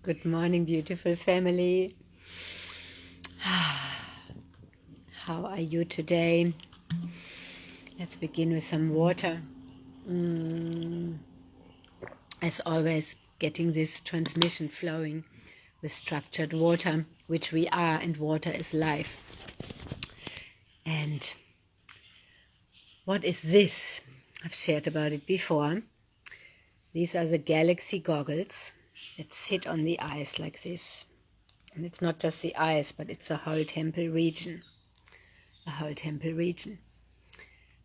Good morning, beautiful family. How are you today? Let's begin with some water. As always, getting this transmission flowing with structured water, which we are, and water is life. And what is this? I've shared about it before. These are the galaxy goggles that sit on the eyes like this. And it's not just the eyes, but it's the whole temple region. The whole temple region.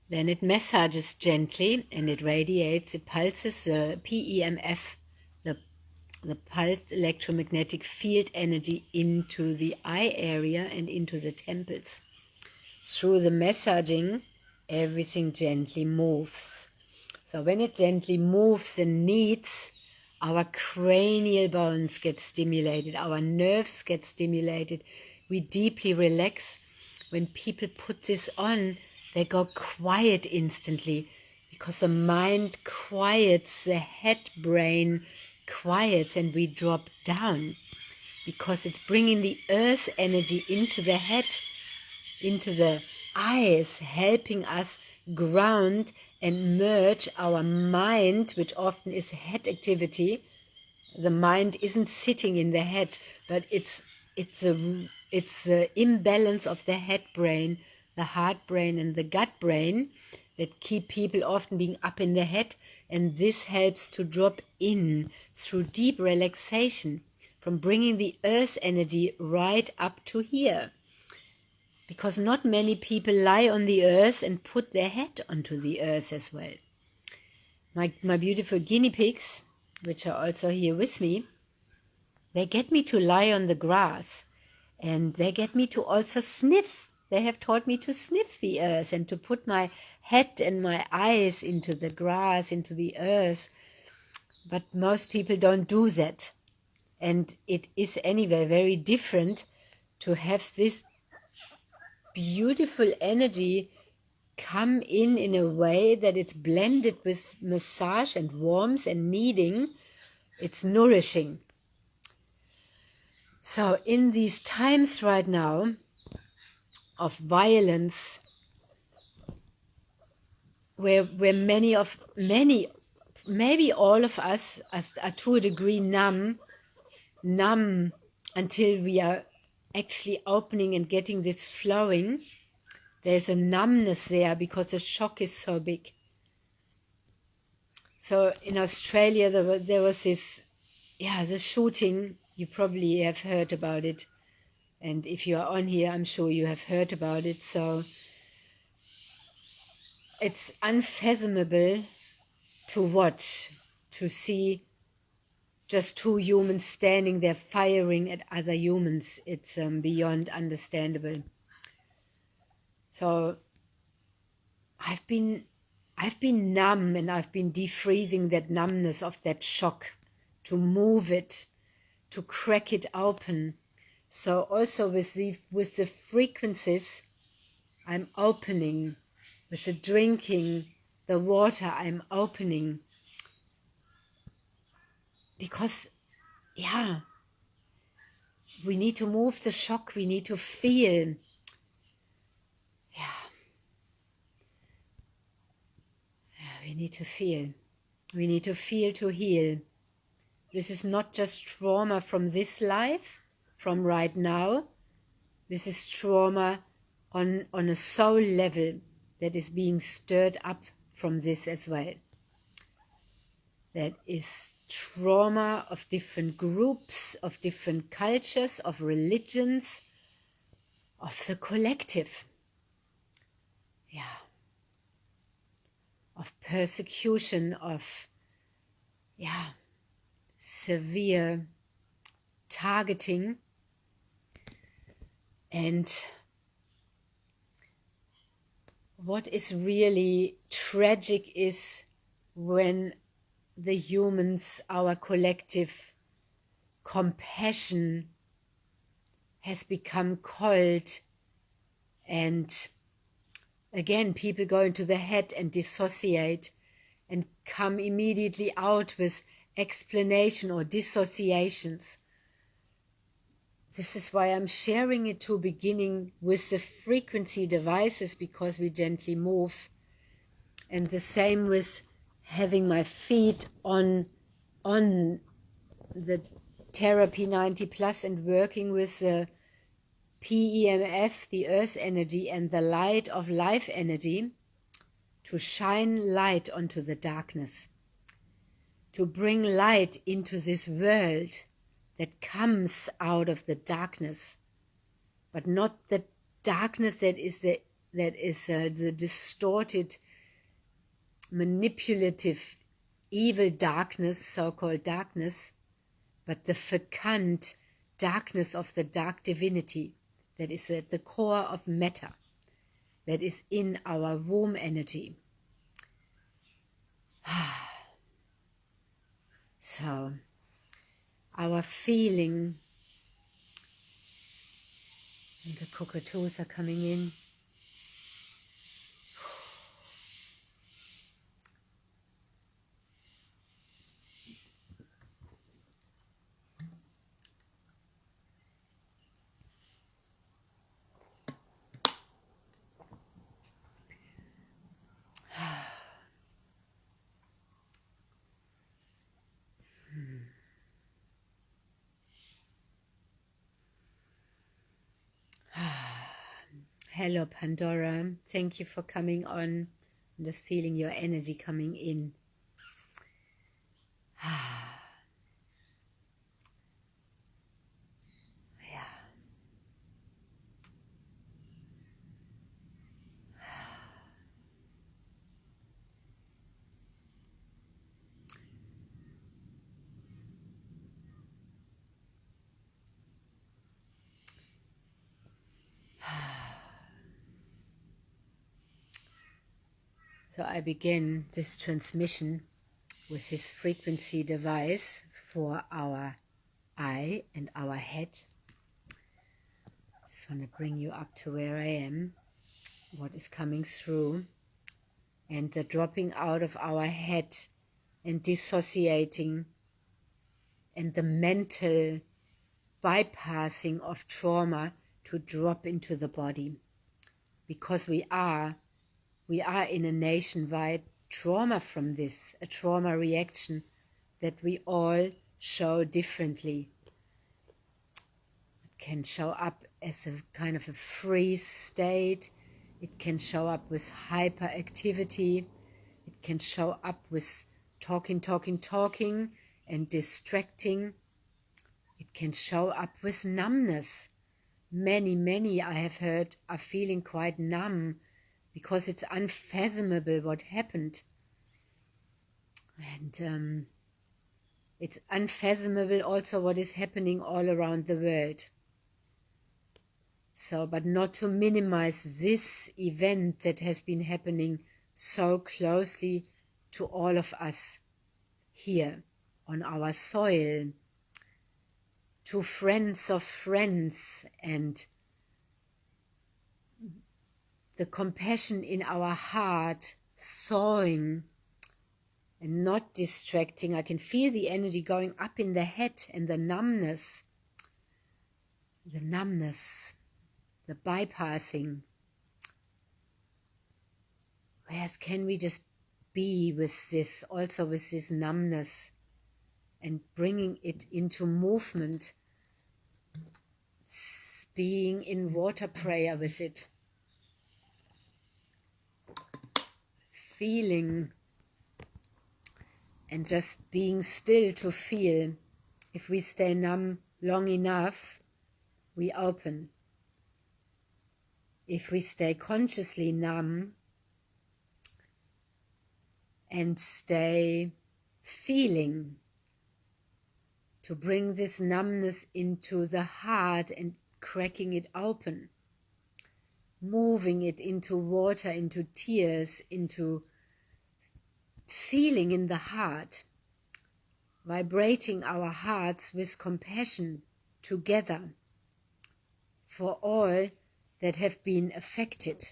Then it massages gently and it radiates, it pulses the PEMF, the pulsed electromagnetic field energy into the eye area and into the temples. Through the massaging, everything gently moves. So when it gently moves and kneads, our cranial bones get stimulated, our nerves get stimulated, we deeply relax. When people put this on, they go quiet instantly because the mind quiets, the head brain quiets, and we drop down because it's bringing the earth energy into the head, into the eyes, helping us ground and merge our mind, which often is head activity. The mind isn't sitting in the head, but it's the imbalance of the head brain, the heart brain, and the gut brain that keep people often being up in the head, and this helps to drop in through deep relaxation, from bringing the earth energy right up to here. Because not many people lie on the earth and put their head onto the earth as well. My beautiful guinea pigs, which are also here with me, they get me to lie on the grass, and they get me to also sniff. They have taught me to sniff the earth and to put my head and my eyes into the grass, into the earth. But most people don't do that. And it is anyway very different to have this beautiful energy come in a way that it's blended with massage and warmth and kneading. It's nourishing. So in these times right now of violence, where maybe all of us are to a degree numb until we are actually opening and getting this flowing. There's a numbness there because the shock is so big. So in Australia there was this, the shooting. You probably have heard about it. And if you are on here, I'm sure you have heard about it. So it's unfathomable to watch, to see just two humans standing there firing at other humans. It's beyond understandable. So I've been numb, and I've been defreezing that numbness of that shock, to move it, to crack it open. So also with the frequencies, I'm opening. With the drinking, the water, I'm opening. Because, we need to move the shock. We need to feel. We need to feel. We need to feel to heal. This is not just trauma from this life, from right now. This is trauma on a soul level that is being stirred up from this as well. That is trauma of different groups, of different cultures, of religions, of the collective. Of persecution, of severe targeting. And what is really tragic is when the humans, our collective compassion, has become cold, and again people go into the head and dissociate and come immediately out with explanation or dissociations. This is why I'm sharing it to beginning with the frequency devices, because we gently move. And the same with having my feet on the therapy 90 plus and working with the PEMF, the earth energy, and the light of life energy, to shine light onto the darkness, to bring light into this world that comes out of the darkness, but not the darkness that is the distorted, manipulative, evil darkness, so-called darkness, but the fecund darkness of the dark divinity that is at the core of matter, that is in our womb energy. So, our feeling, and the cockatoos are coming in. Hello, Pandora. Thank you for coming on. I'm just feeling your energy coming in. Yeah. So I begin this transmission with this frequency device for our eye and our head. Just want to bring you up to where I am, what is coming through, and the dropping out of our head and dissociating, and the mental bypassing of trauma to drop into the body, because we are in a nationwide trauma from this, a trauma reaction that we all show differently. It can show up as a kind of a freeze state. It can show up with hyperactivity. It can show up with talking and distracting. It can show up with numbness. Many I have heard are feeling quite numb because it's unfathomable what happened. And it's unfathomable also what is happening all around the world. So, but not to minimize this event that has been happening so closely to all of us here on our soil, to friends of friends, and the compassion in our heart thawing and not distracting. I can feel the energy going up in the head, and the numbness, the bypassing. Whereas can we just be with this, also with this numbness, and bringing it into movement, being in water prayer with it, feeling and just being still to feel. If we stay numb long enough, we open. If we stay consciously numb and stay feeling, to bring this numbness into the heart and cracking it open, moving it into water, into tears, into feeling in the heart, vibrating our hearts with compassion together for all that have been affected,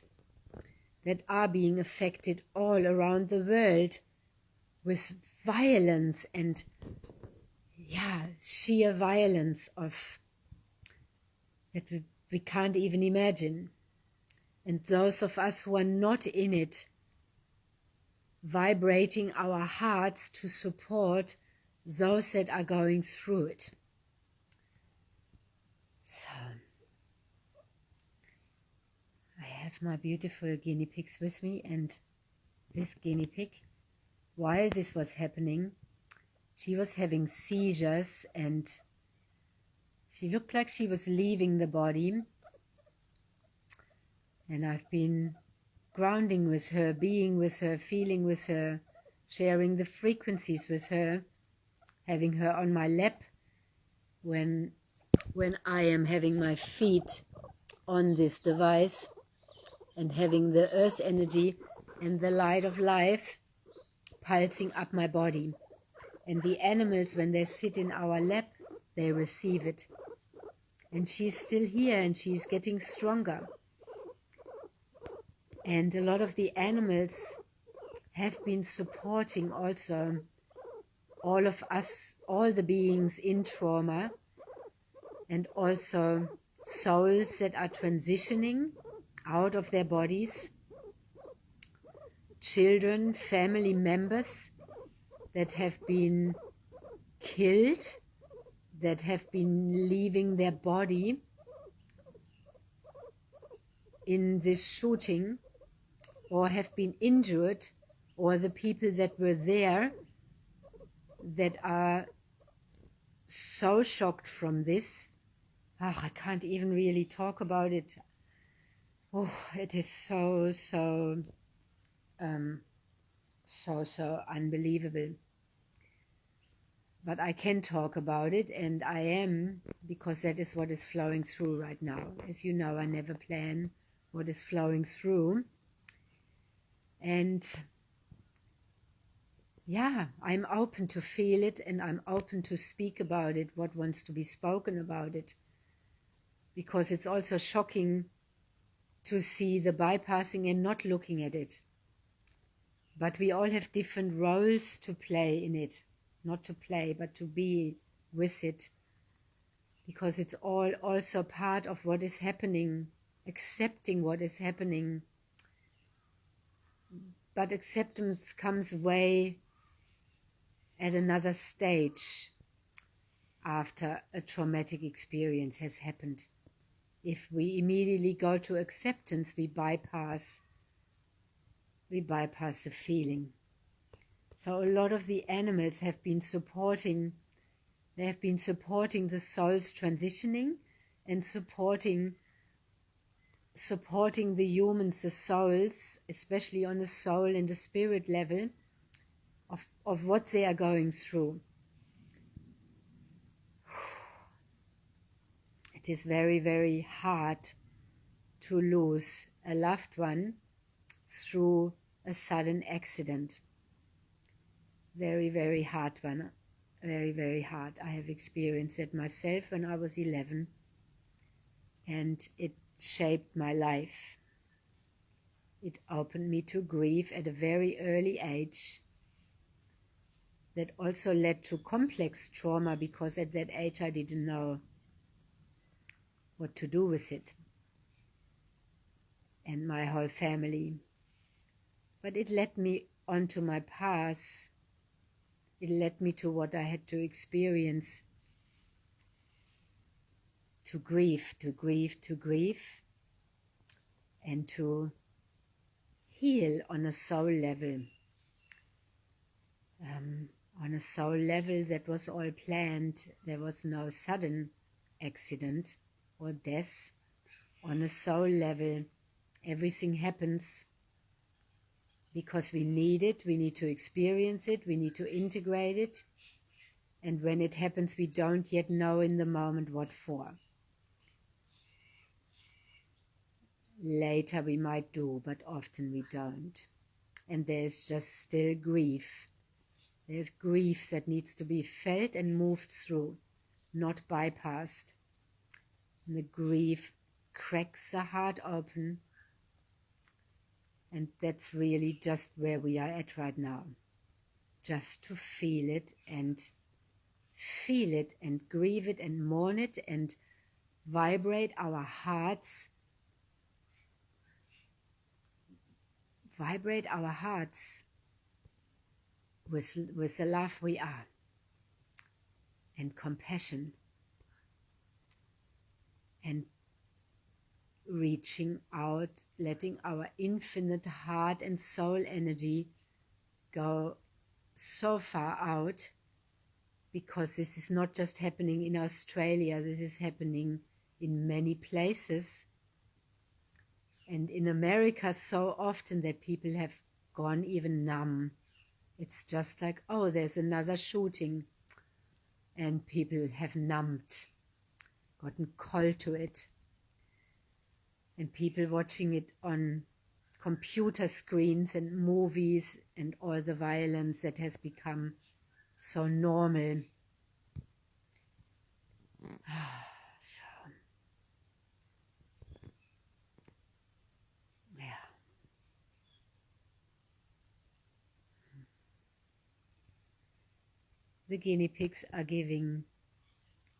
that are being affected all around the world with violence and sheer violence of that we can't even imagine. And those of us who are not in it, vibrating our hearts to support those that are going through it. So, I have my beautiful guinea pigs with me, and this guinea pig, while this was happening, she was having seizures and she looked like she was leaving the body. And I've been grounding with her, being with her, feeling with her, sharing the frequencies with her, having her on my lap when I am having my feet on this device and having the earth energy and the light of life pulsing up my body. And the animals, when they sit in our lap, they receive it. And she's still here and she's getting stronger. And a lot of the animals have been supporting also all of us, all the beings in trauma, and also souls that are transitioning out of their bodies, children, family members that have been killed, that have been leaving their body in this shooting, or have been injured, or the people that were there that are so shocked from this. Oh, I can't even really talk about it. Oh, it is so unbelievable. But I can talk about it, and I am, because that is what is flowing through right now. As you know, I never plan what is flowing through. And yeah, I'm open to feel it, and I'm open to speak about it, what wants to be spoken about it. Because it's also shocking to see the bypassing and not looking at it. But we all have different roles to play in it. Not to play, but to be with it. Because it's all also part of what is happening, accepting what is happening. But acceptance comes way at another stage after a traumatic experience has happened. If we immediately go to acceptance, we bypass the feeling. So a lot of the animals have been supporting, they have been supporting the soul's transitioning and supporting the humans, the souls, especially on a soul and a spirit level, of what they are going through. It is very, very hard to lose a loved one through a sudden accident. Very, very hard one. Very, very hard. I have experienced it myself when I was 11, and it shaped my life. It opened me to grief at a very early age. That also led to complex trauma, because at that age I didn't know what to do with it and my whole family. But it led me onto my path. It led me to what I had to experience, to grieve, and to heal on a soul level. On a soul level, that was all planned. There was no sudden accident or death. On a soul level, everything happens because we need it, we need to experience it, we need to integrate it. And when it happens, we don't yet know in the moment what for. Later we might do, but often we don't. And there's just still grief. There's grief that needs to be felt and moved through, not bypassed. And the grief cracks the heart open. And that's really just where we are at right now. Just to feel it and grieve it and mourn it and vibrate our hearts, with the love we are, and compassion, and reaching out, letting our infinite heart and soul energy go so far out, because this is not just happening in Australia, this is happening in many places. And in America, so often that people have gone even numb. It's just like, oh, there's another shooting, and people have numbed, gotten cold to it. And people watching it on computer screens and movies and all the violence that has become so normal. So, yeah. The guinea pigs are giving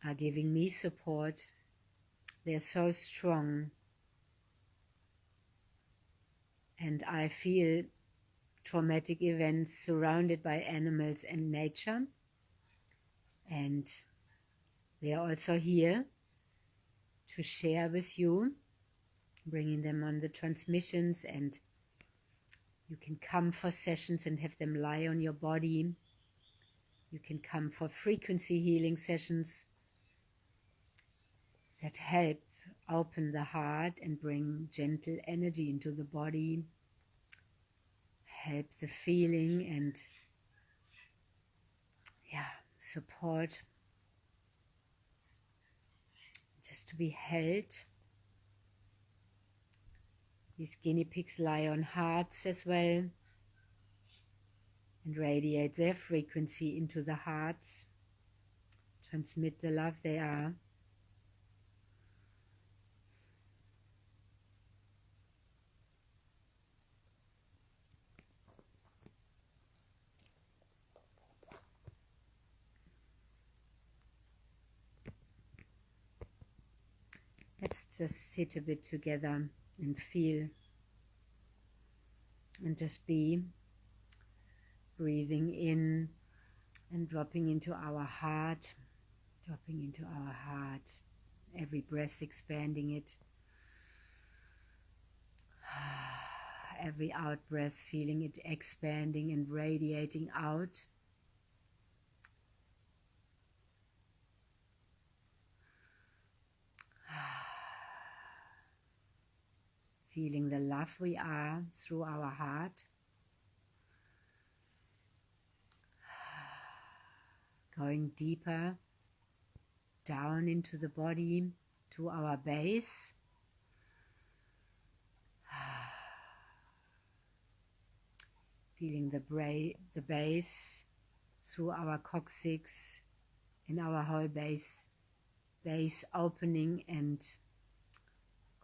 me support. They're so strong, and I feel traumatic events surrounded by animals and nature, and they are also here to share with you, bringing them on the transmissions, and you can come for sessions and have them lie on your body. You can come for frequency healing sessions that help open the heart and bring gentle energy into the body, help the feeling, and support, just to be held. These guinea pigs lie on hearts as well and radiate their frequency into the hearts, transmit the love they are. Let's just sit a bit together and feel, and just be breathing in and dropping into our heart, every breath expanding it, every out breath feeling it expanding and radiating out. Feeling the love we are through our heart. Going deeper down into the body, to our base. Feeling the base through our coccyx, in our whole base opening and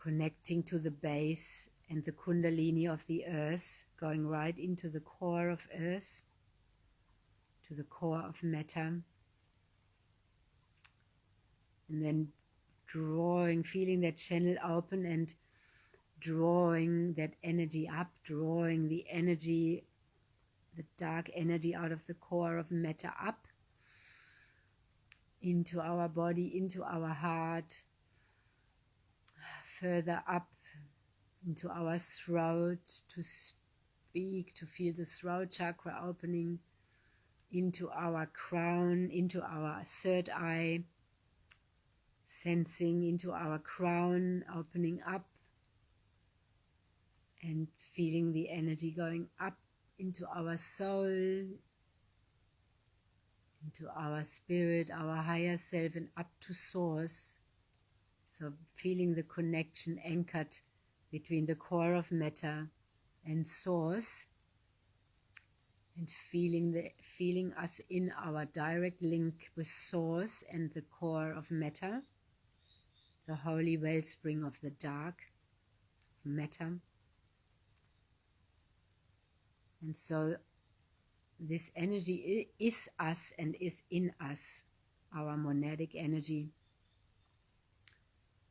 connecting to the base and the kundalini of the earth, going right into the core of earth, to the core of matter. And then feeling that channel open and drawing that energy up, drawing the energy, the dark energy out of the core of matter up into our body, into our heart, further up into our throat, to speak, to feel the throat chakra opening, into our crown, into our third eye, sensing into our crown, opening up and feeling the energy going up into our soul, into our spirit, our higher self, and up to source. So feeling the connection anchored between the core of matter and source, and feeling us in our direct link with source and the core of matter, the holy wellspring of the dark matter. And so this energy is us and is in us, our monadic energy.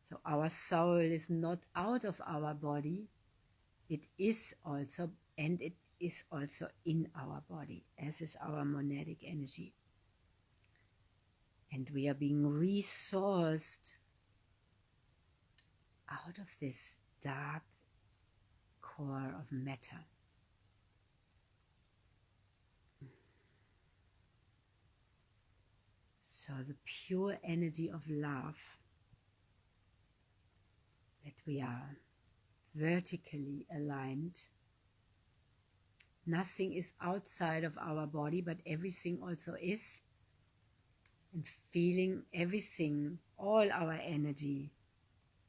So our soul is not out of our body. It is also, and it is also in our body, as is our monadic energy. And we are being resourced out of this dark core of matter. So the pure energy of love, that we are vertically aligned. Nothing is outside of our body, but everything also is. And feeling everything, all our energy,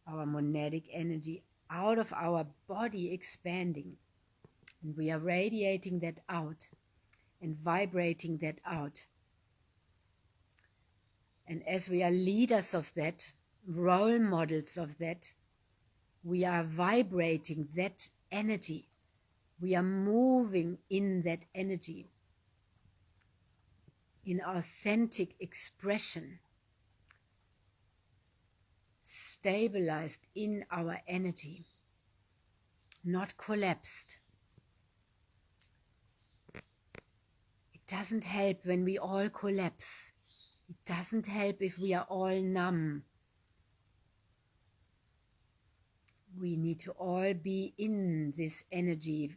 our monadic energy out of our body expanding. And we are radiating that out and vibrating that out. And as we are leaders of that, role models of that, we are vibrating that energy. We are moving in that energy, in authentic expression, stabilized in our energy, not collapsed. It doesn't help when we all collapse. It doesn't help if we are all numb. We need to all be in this energy,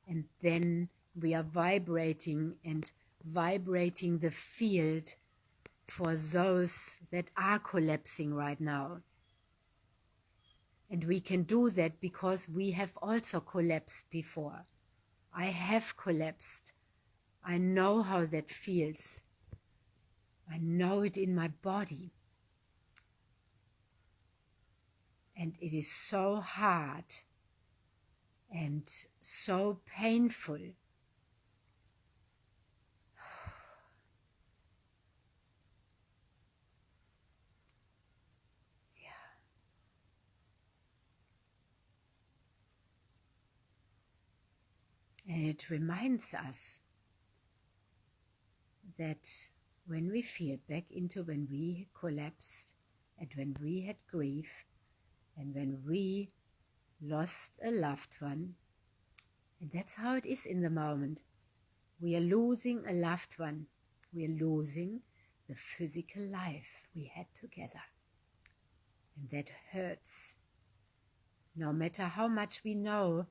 and then we are vibrating and vibrating the field for those that are collapsing right now. And we can do that because we have also collapsed before. I have collapsed. I know how that feels. I know it in my body. And it is so hard and so painful. And it reminds us that when we feel back into when we collapsed and when we had grief and when we lost a loved one, and that's how it is in the moment. We are losing a loved one. We are losing the physical life we had together. And that hurts. No matter how much we know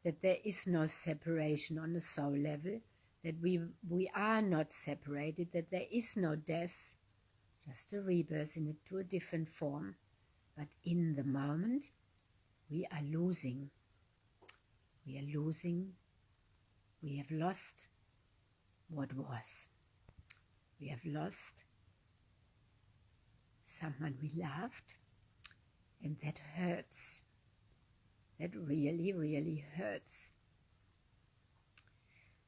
that there is no separation on the soul level, that we are not separated, that there is no death, just a rebirth into a different form. But in the moment, we are losing. We are losing. We have lost what was. We have lost someone we loved, and that hurts. That really, really hurts.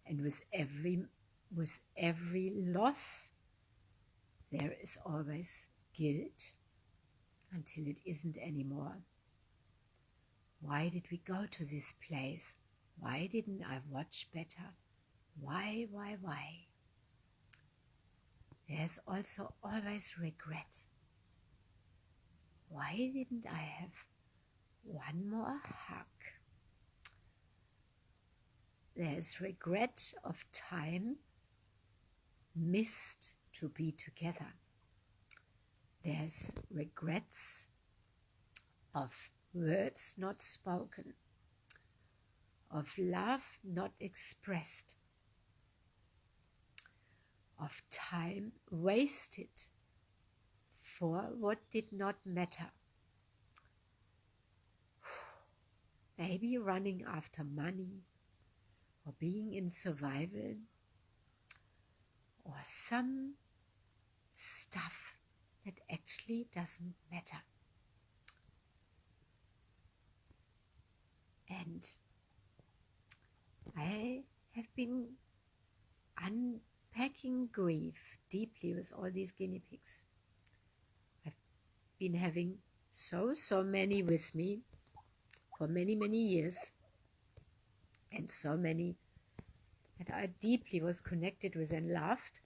And with every loss, there is always guilt until it isn't anymore. Why did we go to this place? Why didn't I watch better? Why? There's also always regret. Why didn't I have one more hug? There's regret of time missed to be together. There's regrets of words not spoken, of love not expressed, of time wasted for what did not matter. Maybe running after money, or being in survival, or some stuff that actually doesn't matter. And I have been unpacking grief deeply with all these guinea pigs. I've been having so many with me for many years, and so many that I deeply was connected with and loved,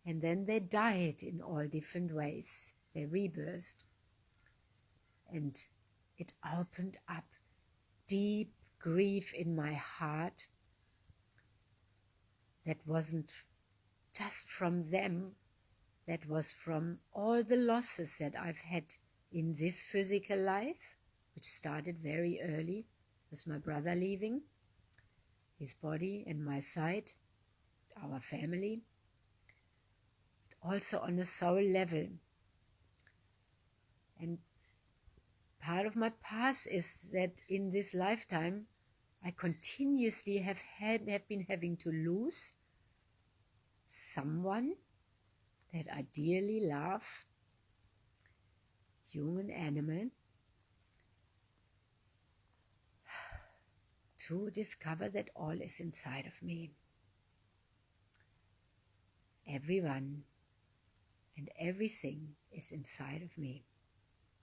and then they died in all different ways. They rebirthed, and it opened up deep grief in my heart that wasn't just from them, that was from all the losses that I've had in this physical life, which started very early with my brother leaving his body and my side, our family, also on a soul level. And part of my past is that in this lifetime, I continuously have been having to lose someone that I dearly love, human, animal, to discover that all is inside of me. Everyone and everything is inside of me,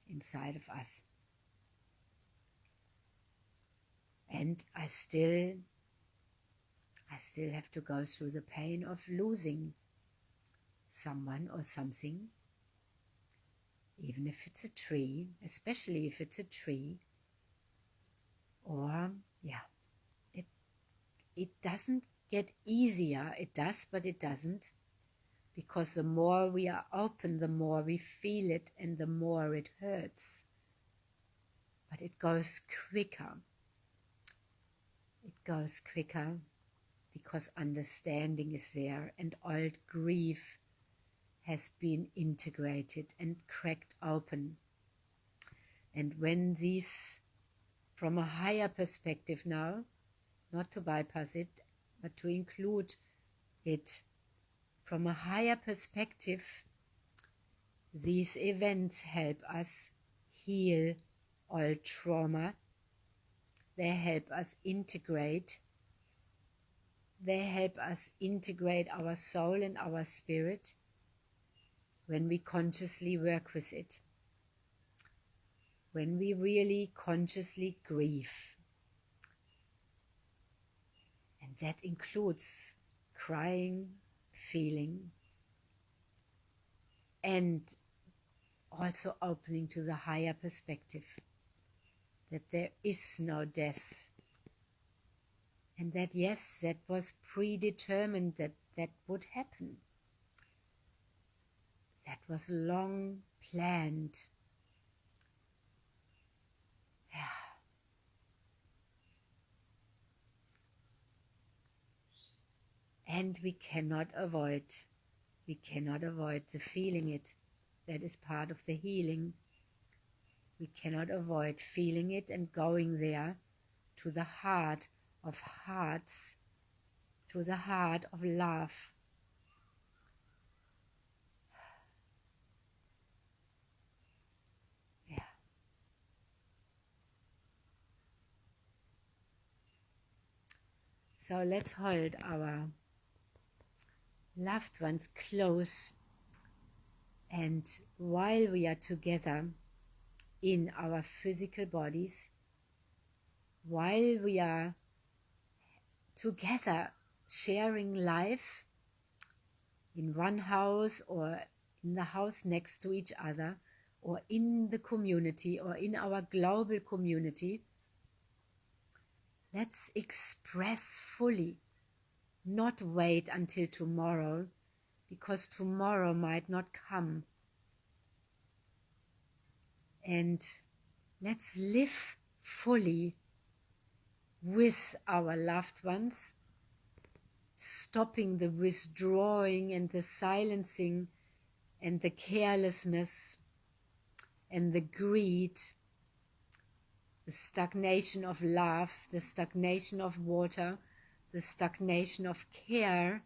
inside of us. And I still have to go through the pain of losing someone or something, even if it's a tree, especially if it's a tree. Or, it doesn't get easier. It does, but it doesn't. Because the more we are open, the more we feel it and the more it hurts. But it goes quicker. It goes quicker because understanding is there and old grief has been integrated and cracked open. And when these, from a higher perspective now, not to bypass it, but to include it from a higher perspective, these events help us heal all trauma. They help us integrate. They help us integrate our soul and our spirit when we consciously work with it. When we really consciously grieve. And that includes crying, feeling, and also opening to the higher perspective that there is no death. And that, yes, that was predetermined that that would happen. That was long planned. And we cannot avoid the feeling it. That is part of the healing. We cannot avoid feeling it and going there to the heart of hearts, to the heart of love. So let's hold our loved ones close, and while we are together in our physical bodies, while we are together sharing life in one house or in the house next to each other or in the community or in our global community, let's express fully. Not wait until tomorrow, because tomorrow might not come. And let's live fully with our loved ones, stopping the withdrawing and the silencing and the carelessness and the greed, the stagnation of love, the stagnation of water, the stagnation of care,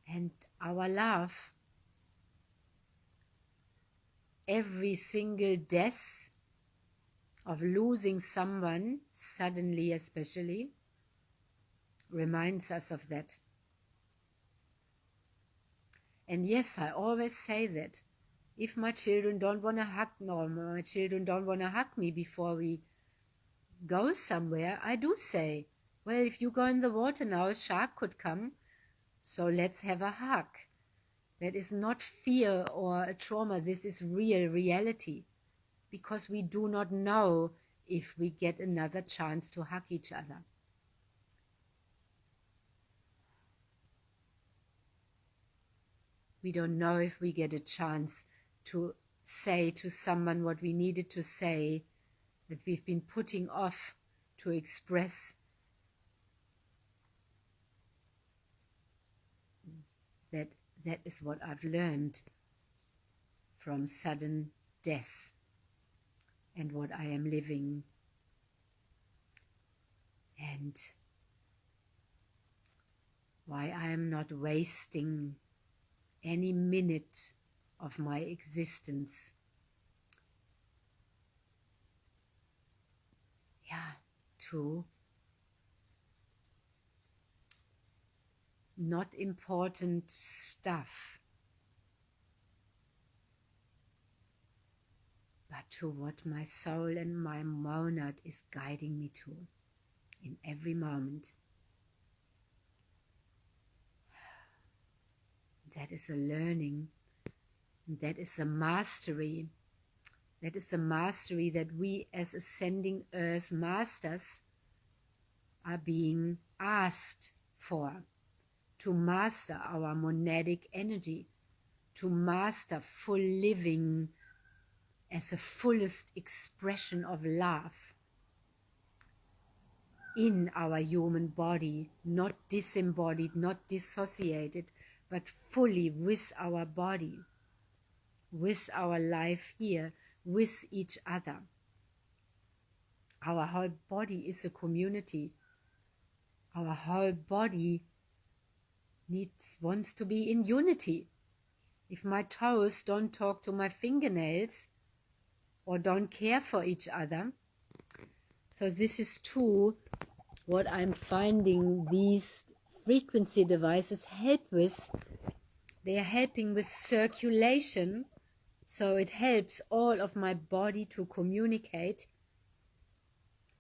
and our love. Every single death of losing someone, suddenly especially, reminds us of that. And yes, I always say that. If my children don't want to hug me before we go somewhere, I do say, well, if you go in the water now, a shark could come, so let's have a hug. That is not fear or a trauma, this is real reality. because we do not know if we get another chance to hug each other. We don't know if we get a chance to say to someone what we needed to say, that we've been putting off to express. That is what I've learned from sudden death and what I am living. And why I am not wasting any minute of my existence. To not important stuff, but to what my soul and my monad is guiding me to in every moment. That is a learning, that is a mastery. That is a mastery that we as ascending earth masters are being asked for, to master our monadic energy, to master full living as a fullest expression of love in our human body, not disembodied, not dissociated, but fully with our body, with our life here, with each other. Our whole body is a community. Our whole body wants to be in unity. If my toes don't talk to my fingernails or don't care for each other, so this is too what I'm finding these frequency devices help with. They are helping with circulation, so it helps all of my body to communicate.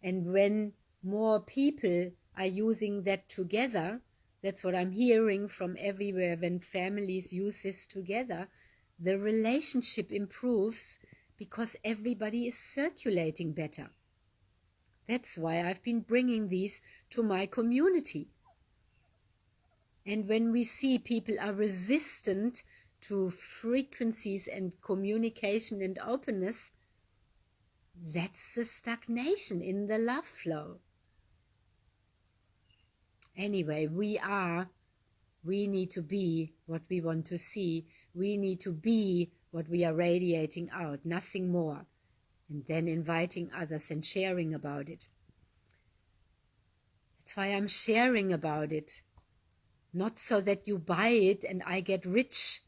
And when more people are using that together, that's what I'm hearing from everywhere, when families use this together, the relationship improves because everybody is circulating better. That's why I've been bringing these to my community. And when we see people are resistant to frequencies and communication and openness, that's the stagnation in the love flow. Anyway, we need to be what we want to see. We need to be what we are radiating out, nothing more. And then inviting others and sharing about it. That's why I'm sharing about it. Not so that you buy it and I get rich.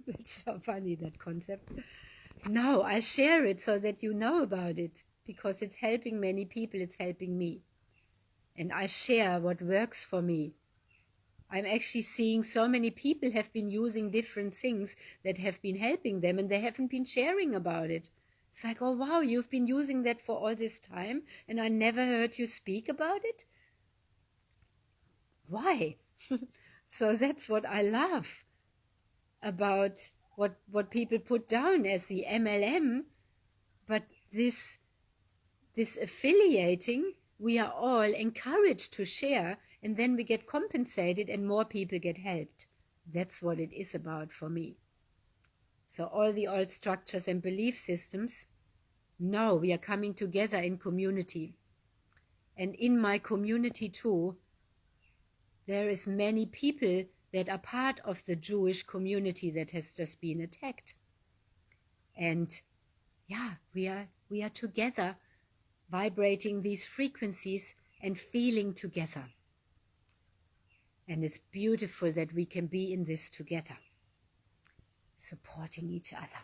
That's so funny, that concept. No, I share it so that you know about it, because it's helping many people, it's helping me. And I share what works for me. I'm actually seeing so many people have been using different things that have been helping them, and they haven't been sharing about it. It's like, oh wow, you've been using that for all this time and I never heard you speak about it? Why? So that's what I love about what people put down as the MLM, but this affiliating, we are all encouraged to share, and then we get compensated and more people get helped. That's what it is about for me. So all the old structures and belief systems, no, we are coming together in community. And in my community too, there is many people that are part of the Jewish community that has just been attacked. And yeah, we are together, vibrating these frequencies and feeling together. And it's beautiful that we can be in this together, supporting each other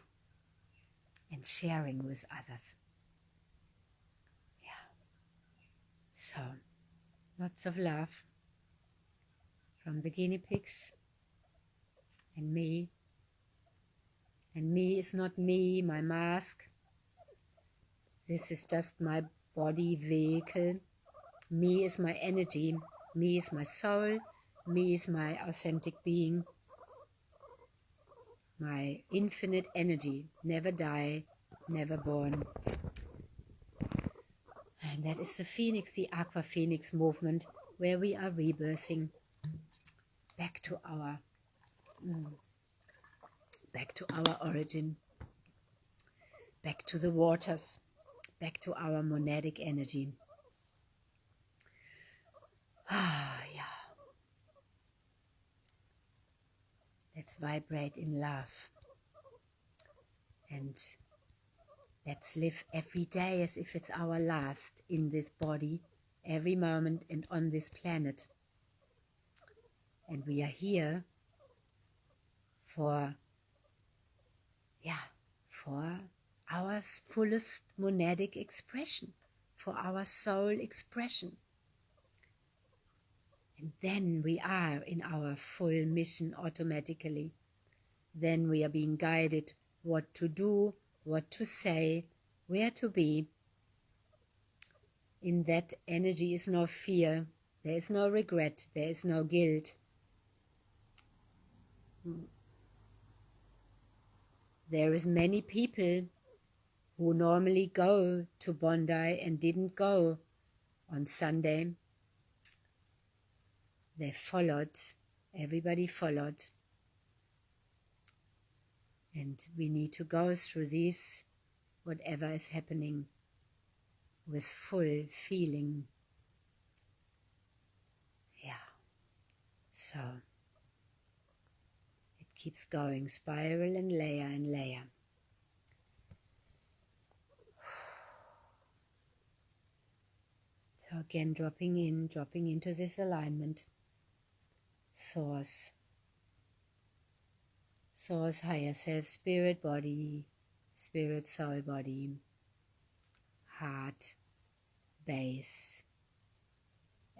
and sharing with others. Yeah. So, lots of love from the guinea pigs and me. And me is not me, my mask. This is just my body vehicle. Me is my energy. Me is my soul. Me is my authentic being. My infinite energy. Never die, never born. And that is the phoenix, the aqua phoenix movement, where we are rebirthing back to our origin, back to the waters, back to our monadic energy. Yeah. Let's vibrate in love. And let's live every day as if it's our last in this body, every moment and on this planet. And we are here for our fullest monadic expression, for our soul expression. And then we are in our full mission automatically. Then we are being guided what to do, what to say, where to be. In that energy is no fear, there is no regret, there is no guilt. There is many people who normally go to Bondi and didn't go on Sunday. They followed, everybody followed. And we need to go through this, whatever is happening, with full feeling. Yeah. So it keeps going, spiral and layer and layer. So again, dropping into this alignment. Source, higher self, spirit, body, spirit, soul, body, heart, base,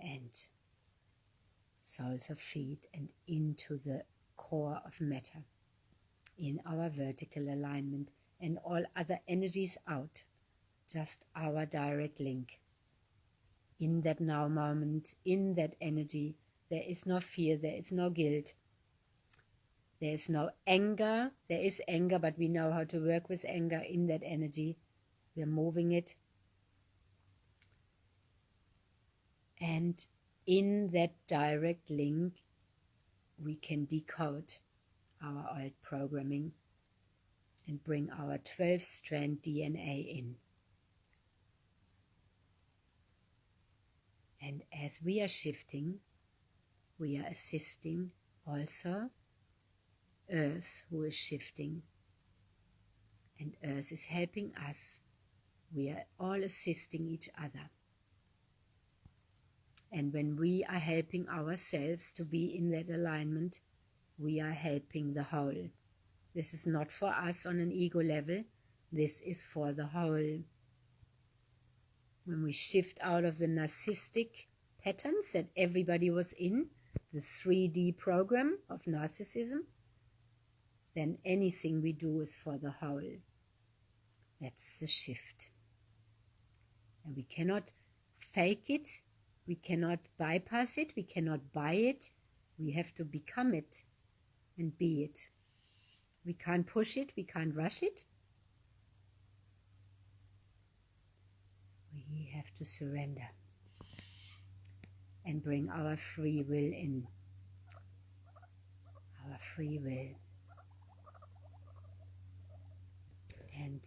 and soles of feet, and into the core of matter, in our vertical alignment, and all other energies out, just our direct link. In that now moment, in that energy, there is no fear, there is no guilt, there is no anger. There is anger, but we know how to work with anger in that energy. We are moving it. And in that direct link, we can decode our old programming and bring our 12-strand DNA in. And as we are shifting, we are assisting also Earth, who is shifting. And Earth is helping us. We are all assisting each other. And when we are helping ourselves to be in that alignment, we are helping the whole. This is not for us on an ego level. This is for the whole. When we shift out of the narcissistic patterns that everybody was in, the 3D program of narcissism, then anything we do is for the whole. That's the shift. And we cannot fake it. We cannot bypass it. We cannot buy it. We have to become it and be it. We can't push it. We can't rush it. We have to surrender and bring our free will in. Our free will. And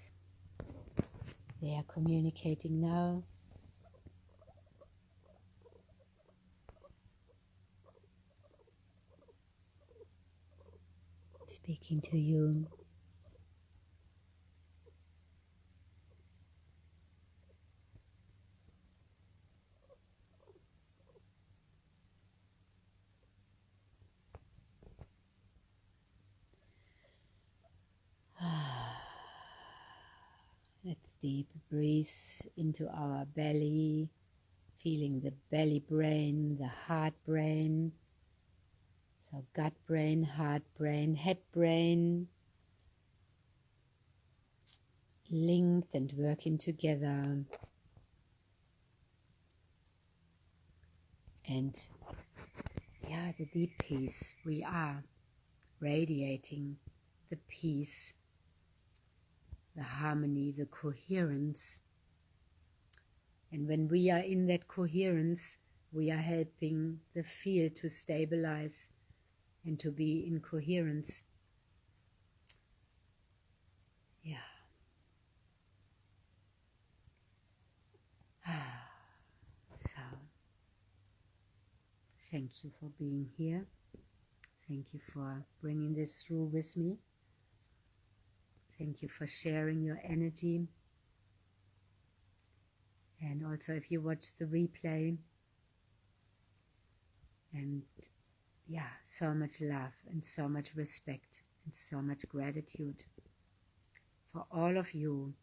they are communicating now. Speaking to you. Let's deep breathe into our belly, feeling the belly brain, the heart brain. So gut brain, heart brain, head brain, linked and working together. And yeah, the deep peace. We are radiating the peace the harmony, the coherence. And when we are in that coherence, we are helping the field to stabilize and to be in coherence. Yeah. So, thank you for being here. Thank you for bringing this through with me. Thank you for sharing your energy. And also if you watch the replay, and yeah, so much love and so much respect and so much gratitude for all of you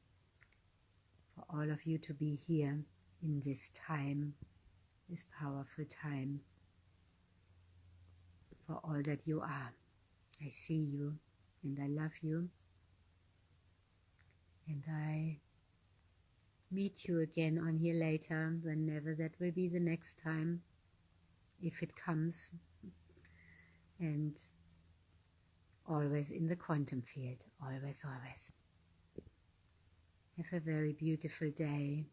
to be here in this time, this powerful time, for all that you are. I see you and I love you, and I meet you again on here later, whenever that will be the next time, if it comes, and always in the quantum field, always, always. Have a very beautiful day,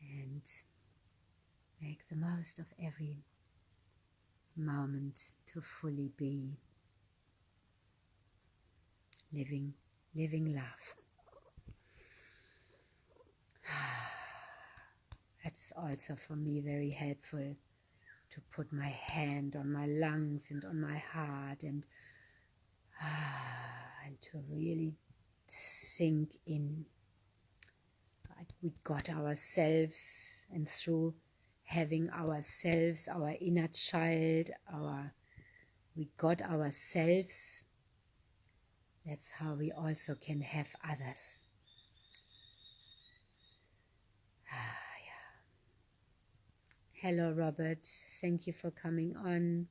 and make the most of every moment to fully be living love. That's also for me very helpful, to put my hand on my lungs and on my heart, and to really sink in. We got ourselves, and through having ourselves, our inner child, we got ourselves. That's how we also can have others. Yeah. Hello, Robert. Thank you for coming on.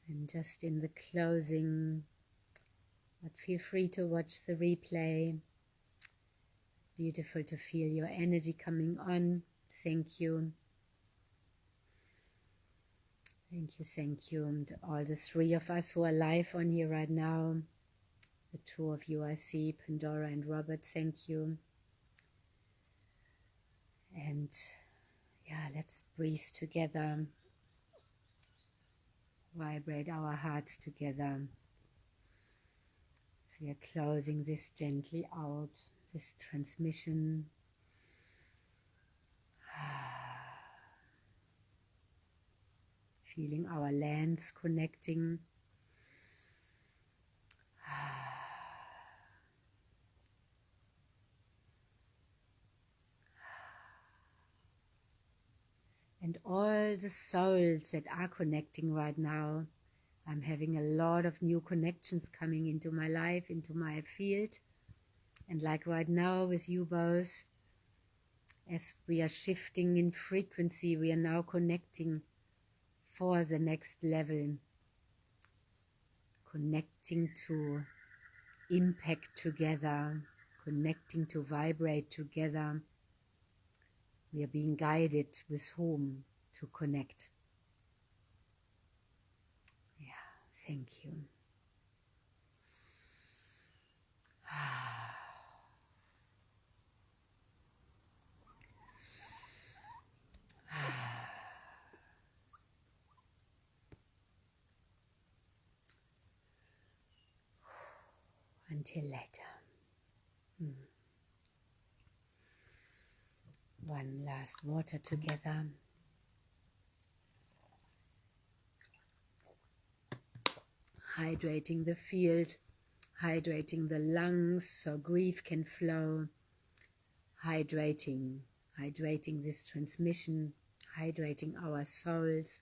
And just in the closing, but feel free to watch the replay. Beautiful to feel your energy coming on. Thank you. Thank you, thank you. And all the three of us who are live on here right now, the two of you I see, Pandora and Robert, thank you. And yeah, let's breathe together, vibrate our hearts together. So we are closing this gently out, this transmission. Feeling our lands connecting. And all the souls that are connecting right now. I'm having a lot of new connections coming into my life, into my field. And like right now with you both, as we are shifting in frequency, we are now connecting for the next level. Connecting to impact together, connecting to vibrate together. We are being guided with whom to connect. Yeah, thank you. Until later. One last water together. Hydrating the field, hydrating the lungs so grief can flow. Hydrating this transmission, hydrating our souls,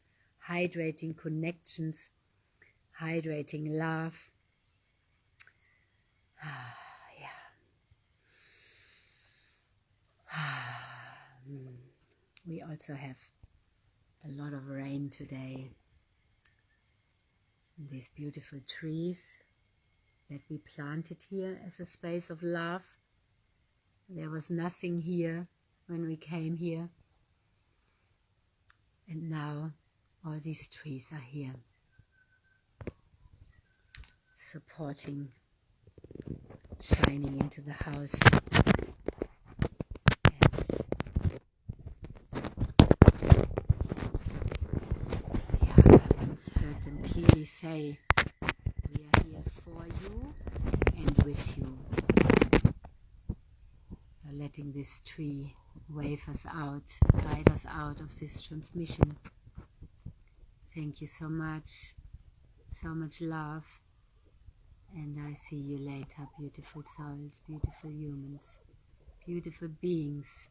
hydrating connections, hydrating love. We also have a lot of rain today. These beautiful trees that we planted here as a space of love. There was nothing here when we came here. And now all these trees are here, supporting shining into the house. And yeah, I once heard them clearly say, we are here for you and with you. So letting this tree wave us out, guide us out of this transmission. Thank you so much love, and I see you later, beautiful souls, beautiful humans, beautiful beings.